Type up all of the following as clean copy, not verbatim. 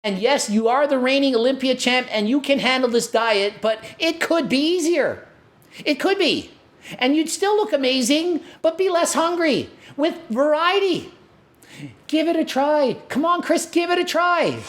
And yes, you are the reigning Olympia champ and you can handle this diet, but it could be easier. It could be. And you'd still look amazing, but be less hungry with variety. Give it a try. Come on, Chris, give it a try.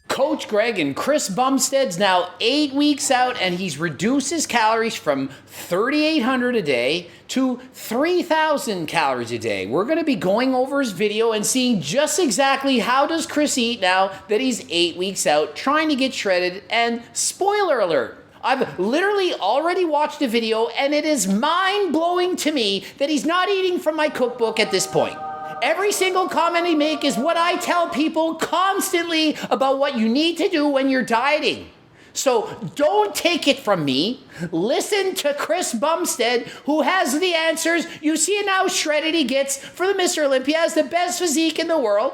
Coach Greg and Chris Bumstead's now 8 weeks out and he's reduced his calories from 3,800 a day to 3,000 calories a day. We're going to be going over his video and seeing just exactly how does Chris eat now that he's 8 weeks out trying to get shredded. And spoiler alert, I've literally already watched the video and it is mind-blowing to me that he's not eating from my cookbook at this point. Every single comment I make is what I tell people constantly about what you need to do when you're dieting. So don't take it from me. Listen to Chris Bumstead, who has the answers. You see how shredded he gets for the Mr. Olympia, has the best physique in the world.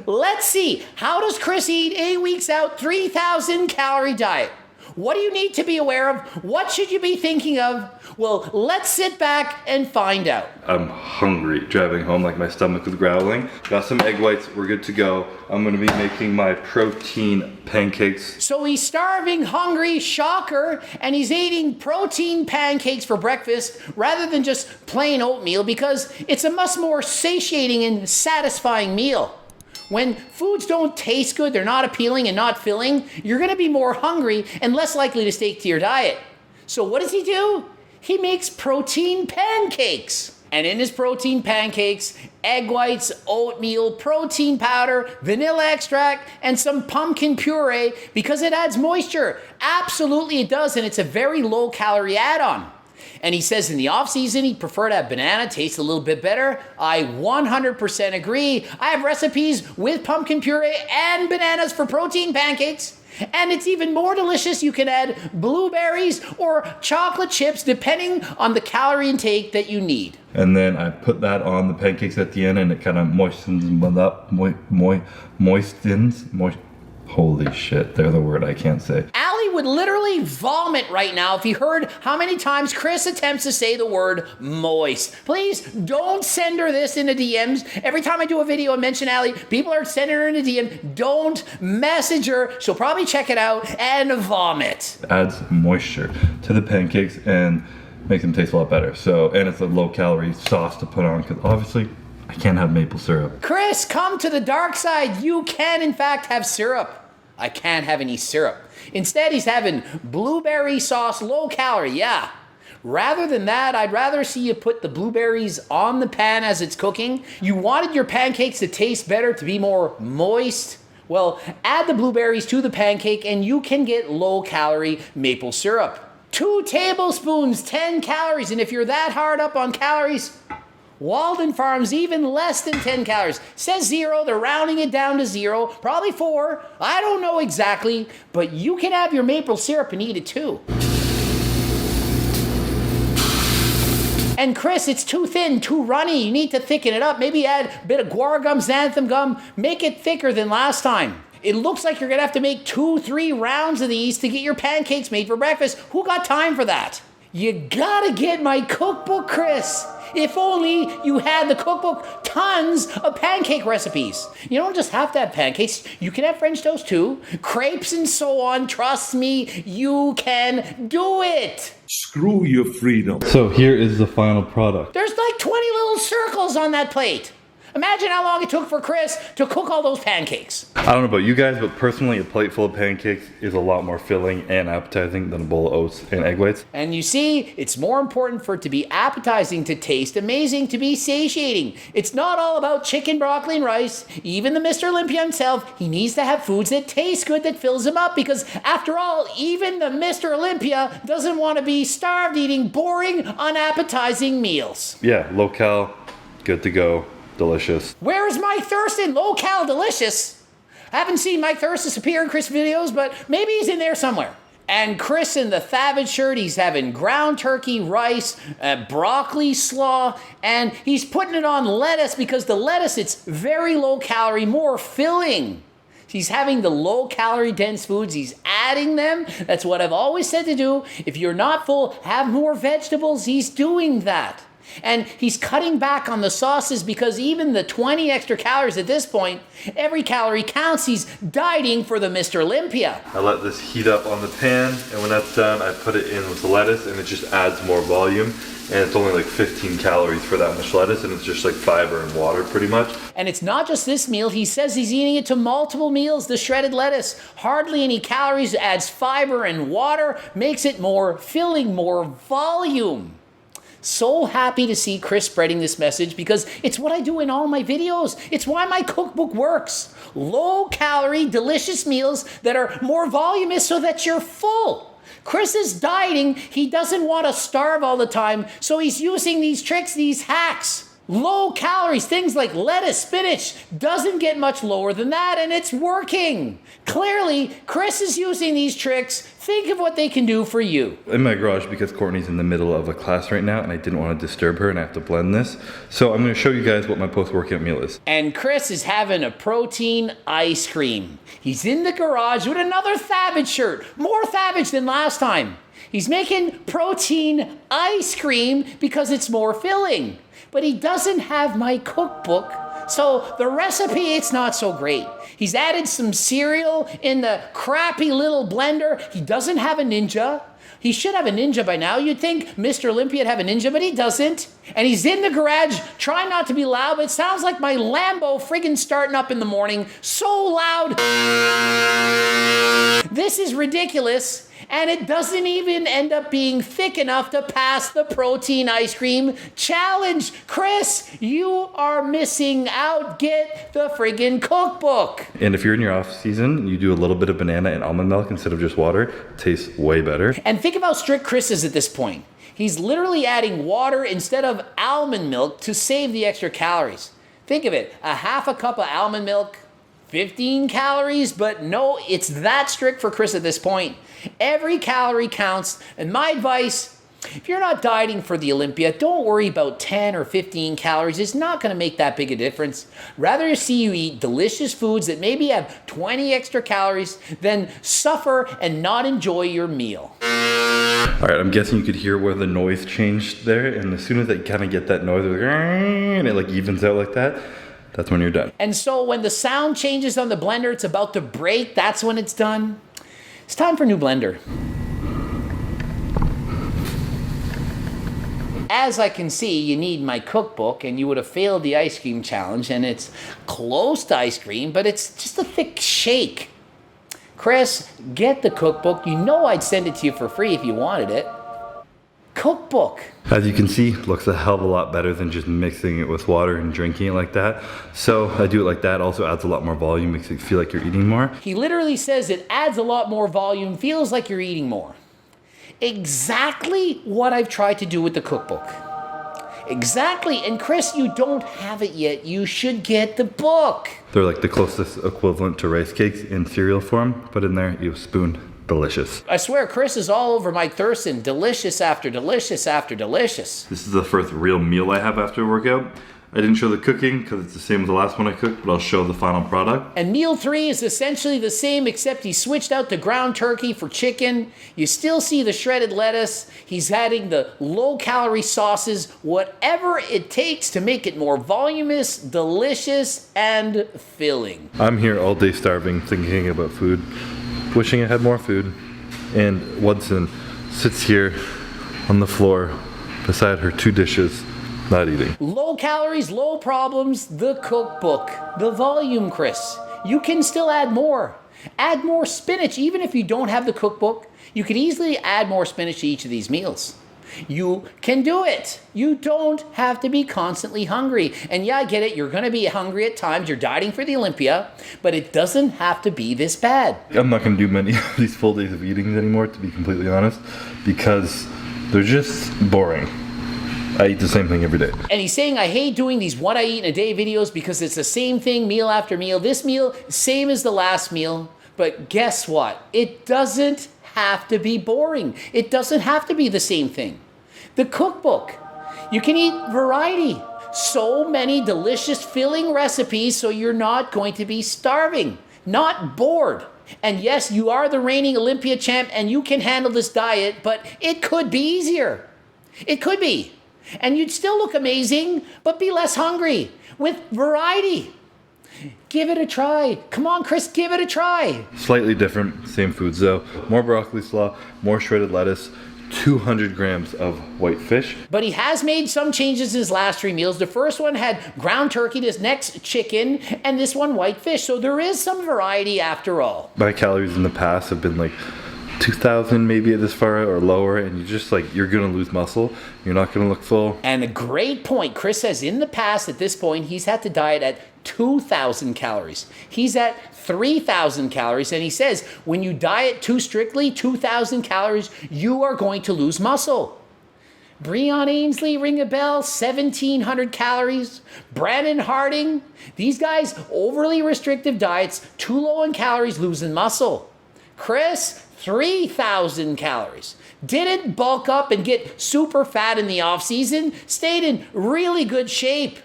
Let's see, how does Chris eat 8 weeks out, 3,000 calorie diet? What do you need to be aware of? What should you be thinking of? Well, let's sit back and find out. I'm hungry. Driving home like my stomach is growling. Got some egg whites. We're good to go. I'm going to be making my protein pancakes. So he's starving, hungry, shocker, and he's eating protein pancakes for breakfast rather than just plain oatmeal because it's a much more satiating and satisfying meal. When foods don't taste good, they're not appealing and not filling, you're going to be more hungry and less likely to stick to your diet. So what does he do? He makes protein pancakes. And in his protein pancakes, egg whites, oatmeal, protein powder, vanilla extract, and some pumpkin puree because it adds moisture. Absolutely it does, and it's a very low calorie add-on. And he says in the off season, he'd prefer to have banana, taste a little bit better. I 100% agree. I have recipes with pumpkin puree and bananas for protein pancakes. And it's even more delicious. You can add blueberries or chocolate chips depending on the calorie intake that you need. And then I put that on the pancakes at the end and it kind of moistens them up. Holy shit, they're the word I can't say. Allie would literally vomit right now if he heard how many times Chris attempts to say the word moist. Please don't send her this in the DMs. Every time I do a video and mention Allie, people are sending her in a DM. Don't message her. She'll probably check it out and vomit. Adds moisture to the pancakes and makes them taste a lot better. So, and it's a low calorie sauce to put on because obviously I can't have maple syrup. Chris, come to the dark side. You can in fact have syrup. I can't have any syrup. Instead, he's having blueberry sauce, low calorie, yeah. Rather than that, I'd rather see you put the blueberries on the pan as it's cooking. You wanted your pancakes to taste better, to be more moist. Well, add the blueberries to the pancake and you can get low calorie maple syrup. 2 tablespoons, 10 calories. And if you're that hard up on calories, Walden Farms, even less than 10 calories. Says 0, they're rounding it down to 0, probably 4. I don't know exactly, but you can have your maple syrup and eat it too. And Chris, it's too thin, too runny. You need to thicken it up. Maybe add a bit of guar gum, xanthan gum. Make it thicker than last time. It looks like you're gonna have to make 2-3 rounds of these to get your pancakes made for breakfast. Who got time for that? You gotta get my cookbook, Chris. If only you had the cookbook, tons of pancake recipes. You don't just have to have pancakes, you can have French toast too, crepes and so on. Trust me, you can do it. Screw your freedom. So here is the final product. There's like 20 little circles on that plate. Imagine how long it took for Chris to cook all those pancakes. I don't know about you guys, but personally a plate full of pancakes is a lot more filling and appetizing than a bowl of oats and egg whites. And you see, it's more important for it to be appetizing, to taste amazing, to be satiating. It's not all about chicken, broccoli, and rice. Even the Mr. Olympia himself, he needs to have foods that taste good, that fills him up, because after all, even the Mr. Olympia doesn't want to be starved eating boring, unappetizing meals. Yeah, low cal, good to go. Delicious. Where is Mike Thurston? Low cal delicious. I haven't seen Mike Thurston appear in Chris videos, but maybe he's in there somewhere. And Chris in the Thavage shirt, he's having ground turkey, rice, broccoli slaw, and he's putting it on lettuce because the lettuce, it's very low calorie, more filling. He's having the low calorie dense foods, he's adding them. That's what I've always said to do. If you're not full, have more vegetables. He's doing that. And he's cutting back on the sauces because even the 20 extra calories at this point, every calorie counts. He's dieting for the Mr. Olympia. I let this heat up on the pan, and when that's done, I put it in with the lettuce, and it just adds more volume. And it's only like 15 calories for that much lettuce, and it's just like fiber and water pretty much. And it's not just this meal. He says he's eating it to multiple meals. The shredded lettuce, hardly any calories, adds fiber and water, makes it more filling, more volume. So happy to see Chris spreading this message because it's what I do in all my videos. It's why my cookbook works. Low calorie, delicious meals that are more voluminous so that you're full. Chris is dieting. He doesn't want to starve all the time, so he's using these tricks, these hacks. Low calories, things like lettuce, spinach, doesn't get much lower than that, and it's working. Clearly, Chris is using these tricks. Think of what they can do for you. In my garage, because Courtney's in the middle of a class right now, and I didn't want to disturb her, and I have to blend this. So I'm going to show you guys what my post-workout meal is. And Chris is having a protein ice cream. He's in the garage with another Thabage shirt. More Thabage than last time. He's making protein ice cream because it's more filling. But he doesn't have my cookbook, so the recipe, it's not so great. He's added some cereal in the crappy little blender. He doesn't have a Ninja. He should have a Ninja by now. You'd think Mr. Olympia'd have a Ninja, but he doesn't. And he's in the garage, trying not to be loud, but it sounds like my Lambo friggin' starting up in the morning. So loud. This is ridiculous. And it doesn't even end up being thick enough to pass the protein ice cream challenge. Chris, you are missing out. Get the friggin' cookbook. And if you're in your off season, you do a little bit of banana and almond milk instead of just water. It tastes way better. And think of how strict Chris is at this point. He's literally adding water instead of almond milk to save the extra calories. Think of it, a half a cup of almond milk, 15 calories, but no, it's that strict for Chris at this point. Every calorie counts, and my advice, if you're not dieting for the Olympia, don't worry about 10 or 15 calories. It's not going to make that big a difference. Rather see you eat delicious foods that maybe have 20 extra calories than suffer and not enjoy your meal. All right, I'm guessing you could hear where the noise changed there, and as soon as I kind of get that noise, and it like evens out like that, that's when you're done. And so when the sound changes on the blender, it's about to break, that's when it's done. It's time for a new blender. As I can see, you need my cookbook, and you would have failed the ice cream challenge, and it's close to ice cream, but it's just a thick shake. Chris, get the cookbook. You know I'd send it to you for free if you wanted it. Cookbook. As you can see, it looks a hell of a lot better than just mixing it with water and drinking it like that. So I do it like that. Also adds a lot more volume, makes it feel like you're eating more. He literally says it adds a lot more volume, feels like you're eating more. Exactly what I've tried to do with the cookbook. Exactly. And Chris, you don't have it yet. You should get the book. They're like the closest equivalent to rice cakes in cereal form. Put in there, you spoon. Delicious. I swear, Chris is all over Mike Thurston. Delicious after delicious after delicious. This is the first real meal I have after a workout. I didn't show the cooking because it's the same as the last one I cooked, but I'll show the final product. And meal 3 is essentially the same, except he switched out the ground turkey for chicken. You still see the shredded lettuce. He's adding the low-calorie sauces, whatever it takes to make it more voluminous, delicious, and filling. I'm here all day starving, thinking about food, wishing I had more food. And Woodson sits here on the floor beside her 2 dishes, not eating. Low calories, low problems, the cookbook. The volume, Chris. You can still add more. Add more spinach. Even if you don't have the cookbook, you can easily add more spinach to each of these meals. You can do it. You don't have to be constantly hungry. And yeah, I get it. You're going to be hungry at times. You're dieting for the Olympia, but it doesn't have to be this bad. I'm not going to do many of these full days of eating anymore, to be completely honest, because they're just boring. I eat the same thing every day. And he's saying, I hate doing these what I eat in a day videos because it's the same thing meal after meal. This meal, same as the last meal. But guess what? It doesn't have to be boring. It doesn't have to be the same thing. The cookbook, you can eat variety. So many delicious filling recipes so you're not going to be starving, not bored. And yes, you are the reigning Olympia champ and you can handle this diet, but it could be easier. It could be. And you'd still look amazing, but be less hungry with variety. Give it a try. Come on, Chris, give it a try. Slightly different, same foods though. More broccoli slaw, more shredded lettuce, 200 grams of white fish. But he has made some changes in his last 3 meals. The first one had ground turkey, this next chicken, and this one white fish. So there is some variety after all. My calories in the past have been like 2,000 maybe this far out or lower, and you're gonna lose muscle. You're not gonna look full. And a great point. Chris says in the past, at this point, he's had to diet at 2,000 calories. He's at 3,000 calories, and he says when you diet too strictly, 2,000 calories, you are going to lose muscle. Breon Ainsley, ring a bell, 1,700 calories. Brandon Harding, these guys, overly restrictive diets, too low in calories, losing muscle. Chris, 3,000 calories. Didn't bulk up and get super fat in the off season, stayed in really good shape.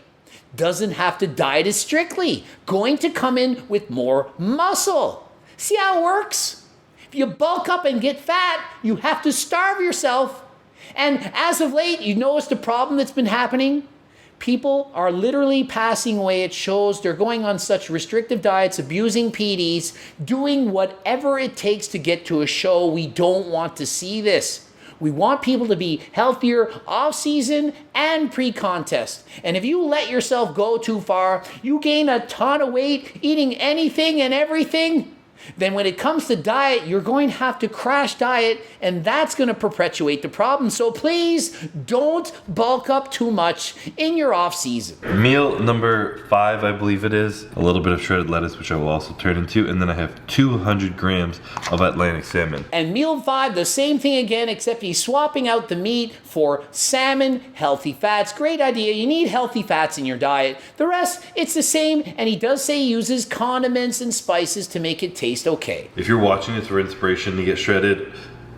Doesn't have to diet as strictly. Going to come in with more muscle. See how it works? If you bulk up and get fat, you have to starve yourself. And as of late, you notice the problem that's been happening? People are literally passing away at shows. They're going on such restrictive diets, abusing PDs, doing whatever it takes to get to a show. We don't want to see this. We want people to be healthier off-season and pre-contest. And if you let yourself go too far, you gain a ton of weight eating anything and everything, then when it comes to diet, you're going to have to crash diet, and that's going to perpetuate the problem. So please don't bulk up too much in your off season. Meal number 5, I believe it is, a little bit of shredded lettuce, which I will also turn into, and then I have 200 grams of Atlantic salmon. And meal 5, the same thing again, except he's swapping out the meat for salmon, healthy fats. Great idea. You need healthy fats in your diet. The rest, it's the same, and he does say he uses condiments and spices to make it taste okay. If you're watching it for inspiration to get shredded,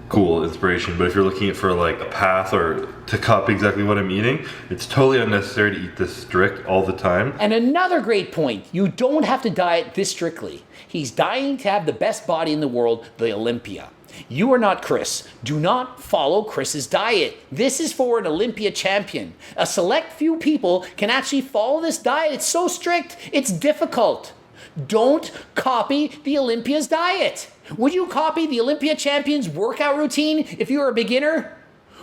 cool, inspiration. But if you're looking at for like a path or to copy exactly what I'm eating, it's totally unnecessary to eat this strict all the time. And another great point, you don't have to diet this strictly. He's dying to have the best body in the world, the Olympia. You are not Chris. Do not follow Chris's diet. This is for an Olympia champion. A select few people can actually follow this diet. It's so strict, it's difficult. Don't copy the Olympia's diet. Would you copy the Olympia champion's workout routine if you were a beginner?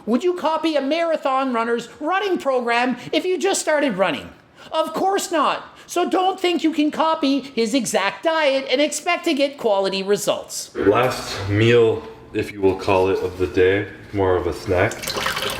Would you copy a marathon runner's running program if you just started running? Of course not. So don't think you can copy his exact diet and expect to get quality results. Last meal, if you will call it, of the day, more of a snack.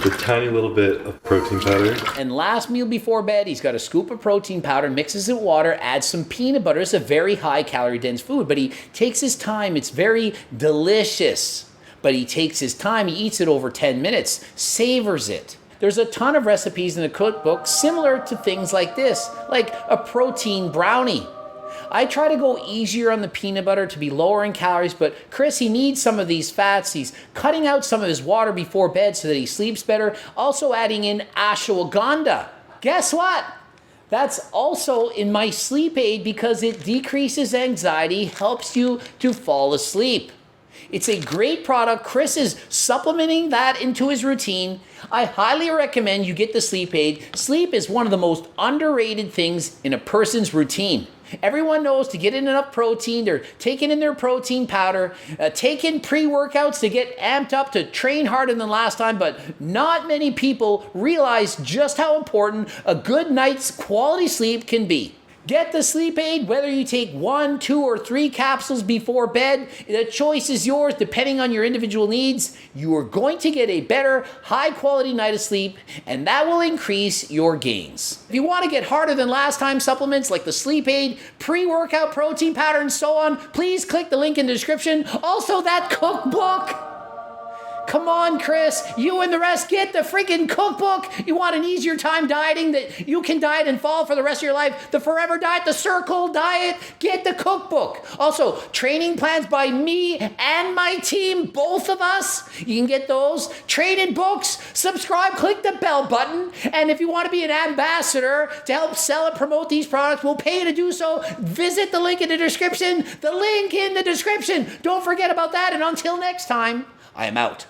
A tiny little bit of protein powder. And last meal before bed, he's got a scoop of protein powder, mixes it with water, adds some peanut butter. It's a very high calorie dense food, but he takes his time. It's very delicious, but he takes his time. He eats it over 10 minutes, savors it. There's a ton of recipes in the cookbook similar to things like this, like a protein brownie. I try to go easier on the peanut butter to be lower in calories, but Chris, he needs some of these fats. He's cutting out some of his water before bed so that he sleeps better. Also adding in ashwagandha. Guess what? That's also in my sleep aid because it decreases anxiety, helps you to fall asleep. It's a great product. Chris is supplementing that into his routine. I highly recommend you get the sleep aid. Sleep is one of the most underrated things in a person's routine. Everyone knows to get in enough protein, they're taking in their protein powder, taking pre-workouts to get amped up to train harder than last time, but not many people realize just how important a good night's quality sleep can be. Get the sleep aid, whether you take 1, 2, or 3 capsules before bed. The choice is yours depending on your individual needs. You are going to get a better, high-quality night of sleep, and that will increase your gains. If you want to get harder than last time supplements like the sleep aid, pre-workout protein powder, and so on, please click the link in the description. Also, that cookbook. Come on, Chris, you and the rest, get the freaking cookbook. You want an easier time dieting that you can diet and fall for the rest of your life? The Forever Diet, the Circle Diet, get the cookbook. Also, training plans by me and my team, both of us. You can get those. Training books, subscribe, click the bell button. And if you want to be an ambassador to help sell and promote these products, we'll pay you to do so. Visit the link in the description. The link in the description. Don't forget about that. And until next time, I am out.